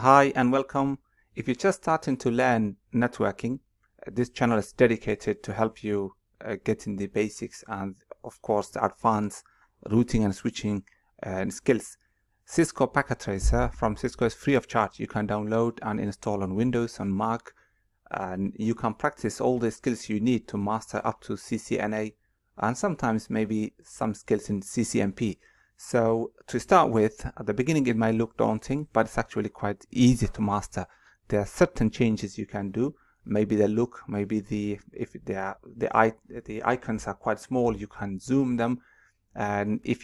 Hi and welcome. If you're just starting to learn networking, this channel is dedicated to help you get in the basics and of course the advanced routing and switching skills. Cisco Packet Tracer from Cisco is free of charge. You can download and install on Windows, on Mac, and you can practice all the skills you need to master up to CCNA and sometimes maybe some skills in CCNP. So to start with, at the beginning it might look daunting, but it's actually quite easy to master. There are certain changes you can do. Maybe the look, maybe the icons are quite small, you can zoom them. And if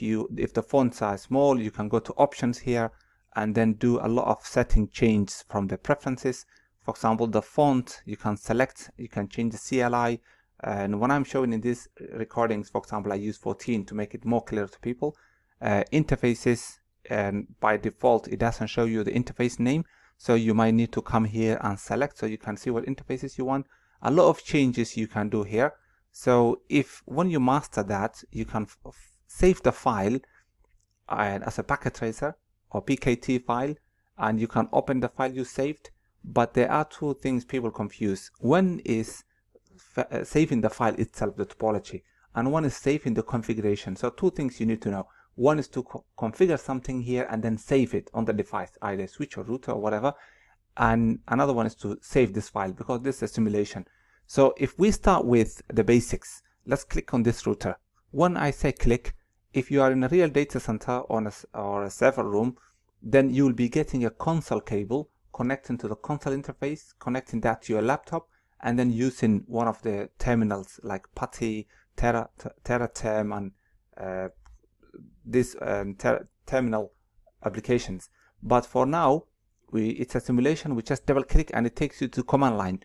the fonts are small, you can go to options here and then do a lot of setting changes from the preferences. For example, the font you can select, you can change the CLI. And when I'm showing in these recordings, for example, I use 14 to make it more clear to people. Interfaces, and by default it doesn't show you the interface name, so you might need to come here and select so you can see what interfaces you want. A lot of changes you can do here. So if when you master that, you can save the file as a packet tracer or PKT file, and you can open the file you saved. But there are two things people confuse. One is saving the file itself, the topology, and one is saving the configuration. So two things you need to know. One is to configure something here and then save it on the device, either switch or router or whatever. And another one is to save this file because this is a simulation. So if we start with the basics, let's click on this router. When I say click, if you are in a real data center or a server room, then you will be getting a console cable connecting to the console interface, connecting that to your laptop, and then using one of the terminals like PuTTY, TeraTerm, and this terminal applications. But for now, it's a simulation. We just double click and it takes you to command line.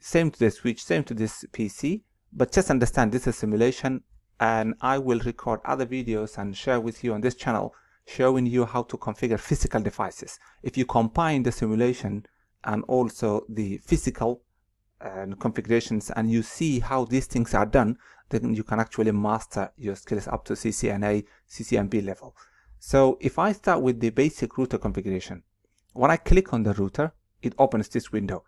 Same to the switch, same to this PC, but just understand this is simulation, and I will record other videos and share with you on this channel showing you how to configure physical devices. If you combine the simulation and also the physical configurations and you see how these things are done, then you can actually master your skills up to CCNA, CCNP level. So if I start with the basic router configuration, when I click on the router, it opens this window.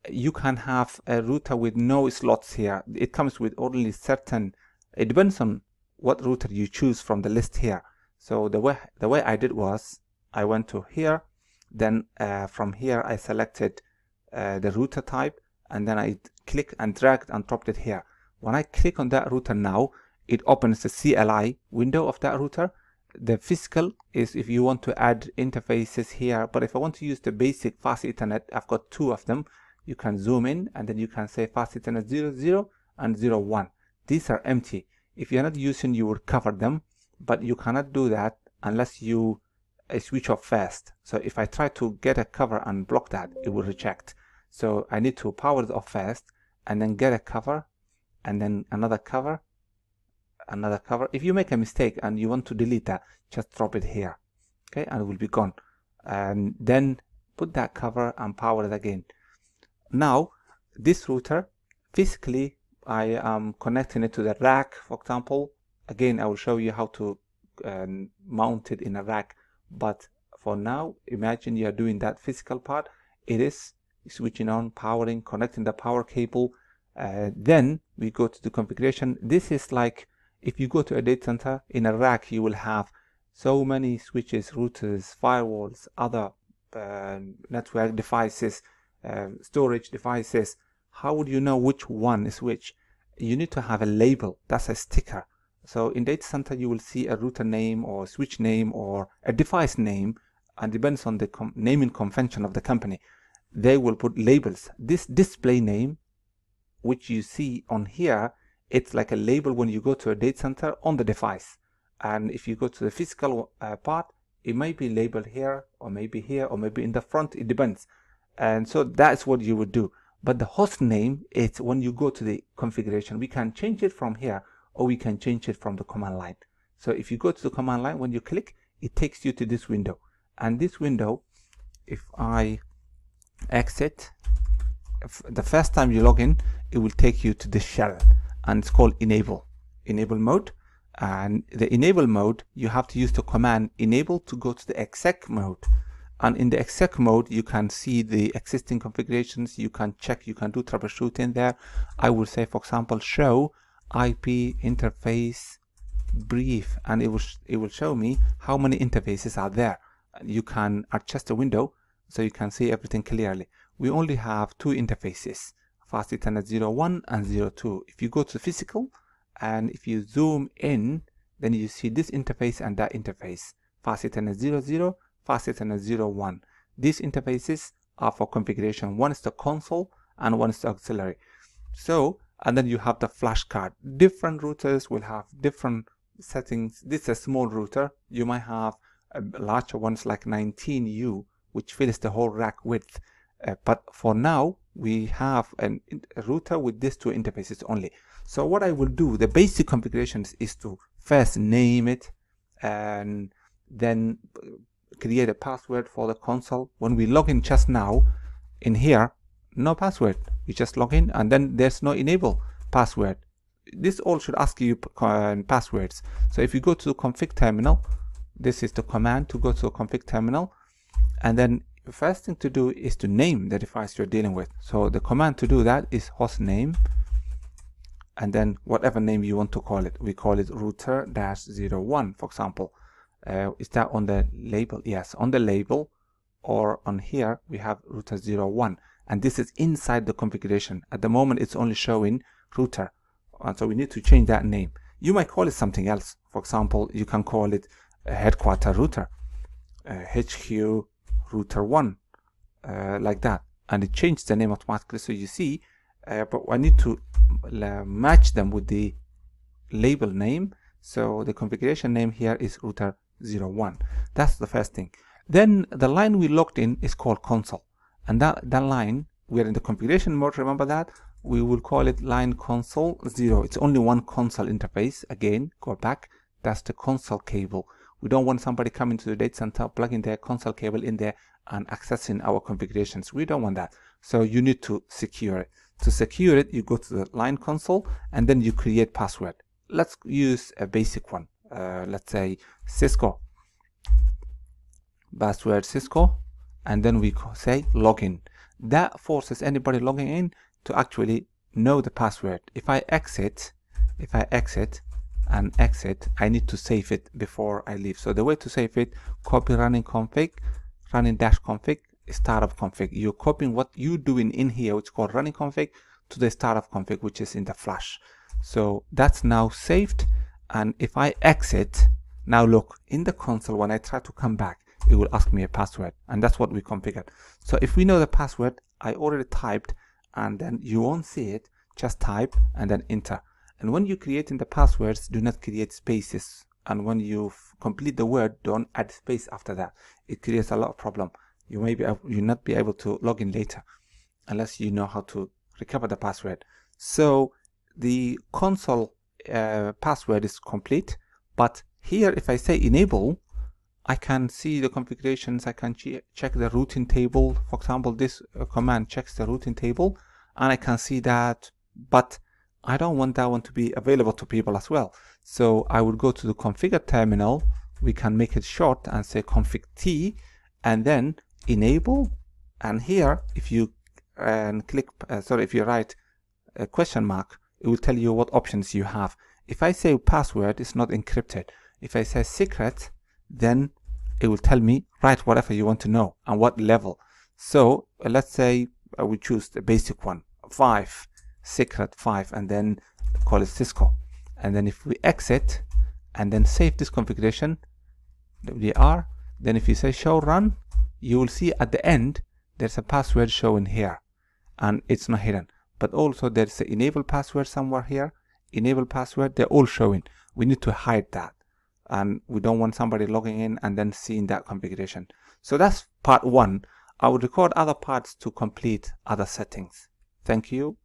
You can have a router with no slots here. It comes with only certain, it depends on what router you choose from the list here. So the way I did was, I went to here, then from here I selected the router type, and then I click and dragged and dropped it here. When I click on that router now, it opens the CLI window of that router. The physical is if you want to add interfaces here, but if I want to use the basic fast Ethernet, I've got two of them. You can zoom in and then you can say fast Ethernet 00 and 01. These are empty. If you're not using, you will cover them, but you cannot do that unless you switch off first. So if I try to get a cover and block that, it will reject. So I need to power it off first and then get a cover and then another cover, another cover. If you make a mistake and you want to delete that, just drop it here, okay, and it will be gone. And then put that cover and power it again. Now this router, physically I am connecting it to the rack, for example. Again, I will show you how to mount it in a rack, but for now, imagine you are doing that physical part. It is switching on, powering, connecting the power cable. Then we go to the configuration. This is like if you go to a data center, in a rack you will have so many switches, routers, firewalls, other network devices, storage devices. How would you know which one is which? You need to have a label. That's a sticker. So in data center you will see a router name or switch name or a device name, and depends on the naming convention of the company. They will put labels. This display name, which you see on here, it's like a label when you go to a data center on the device. And if you go to the physical part, it might be labeled here or maybe in the front. It depends. And so that's what you would do. But the host name, it's when you go to the configuration. We can change it from here or we can change it from the command line. So if you go to the command line, when you click, it takes you to this window. And this window, if I exit, the first time you log in, it will take you to the shell, and it's called enable mode. And the enable mode, you have to use the command enable to go to the exec mode. And in the exec mode, you can see the existing configurations. You can check, you can do troubleshooting there. I will say, for example, show IP interface brief, and it will show me how many interfaces are there. You can adjust the window so you can see everything clearly. We only have 2 interfaces, fast Ethernet 01 and 02. If you go to physical and if you zoom in, then you see this interface and that interface, fast Ethernet 00, fast Ethernet 01. These interfaces are for configuration. One is the console and one is the auxiliary. So, and then you have the flash card. Different routers will have different settings. This is a small router. You might have larger ones like 19U, which fills the whole rack width. But for now, we have a router with these 2 interfaces only. So what I will do, the basic configurations, is to first name it and then create a password for the console. When we log in just now, in here, no password. You just log in and then there's no enable password. This all should ask you passwords. So if you go to the config terminal, this is the command to go to the config terminal, and then the first thing to do is to name the device you're dealing with. So the command to do that is host name, and then whatever name you want to call it. We call it router-01, for example. Is that on the label? Yes, on the label, or on here we have router-01, and this is inside the configuration. At the moment it's only showing router, and so we need to change that name. You might call it something else. For example, you can call it a headquarter router, HQ router 1, like that, and it changed the name automatically. So you see, but I need to match them with the label name. So the configuration name here is router 01. That's the first thing. Then the line we logged in is called console, and that line, we're in the configuration mode, remember that? We will call it line console 0. It's only one console interface. Again, go back, that's the console cable. We don't want somebody coming to the data center, plugging their console cable in there and accessing our configurations. We don't want that. So you need to secure it. To secure it, you go to the line console and then you create password. Let's use a basic one. Let's say Cisco. Password Cisco, and then we say login. That forces anybody logging in to actually know the password. If I exit and exit, I need to save it before I leave. So the way to save it, copy running config, running dash config, startup config. You're copying what you're doing in here, which is called running config, to the startup config, which is in the flash. So that's now saved. And if I exit, now look, in the console, when I try to come back, it will ask me a password, and that's what we configured. So if we know the password, I already typed, and then you won't see it, just type and then enter. And when you're creating the passwords, do not create spaces, and when you complete the word, don't add space after that. It creates a lot of problem. You may not be able to log in later unless you know how to recover the password. So the console password is complete, but here if I say enable, I can see the configurations. I can check the routing table. For example, this command checks the routing table, and I can see that, but I don't want that one to be available to people as well. So I would go to the configure terminal. We can make it short and say config T, and then enable. And here, if you if you write a question mark, it will tell you what options you have. If I say password, it's not encrypted. If I say secret, then it will tell me write whatever you want to know and what level. So let's say we choose the basic one, 5, secret 5, and then call it Cisco. And then if we exit and then save this configuration, WR, then if you say show run, you will see at the end there's a password showing here, and it's not hidden. But also there's an enable password somewhere here, enable password, they're all showing. We need to hide that, and we don't want somebody logging in and then seeing that configuration. So that's part 1. I will record other parts to complete other settings. Thank you.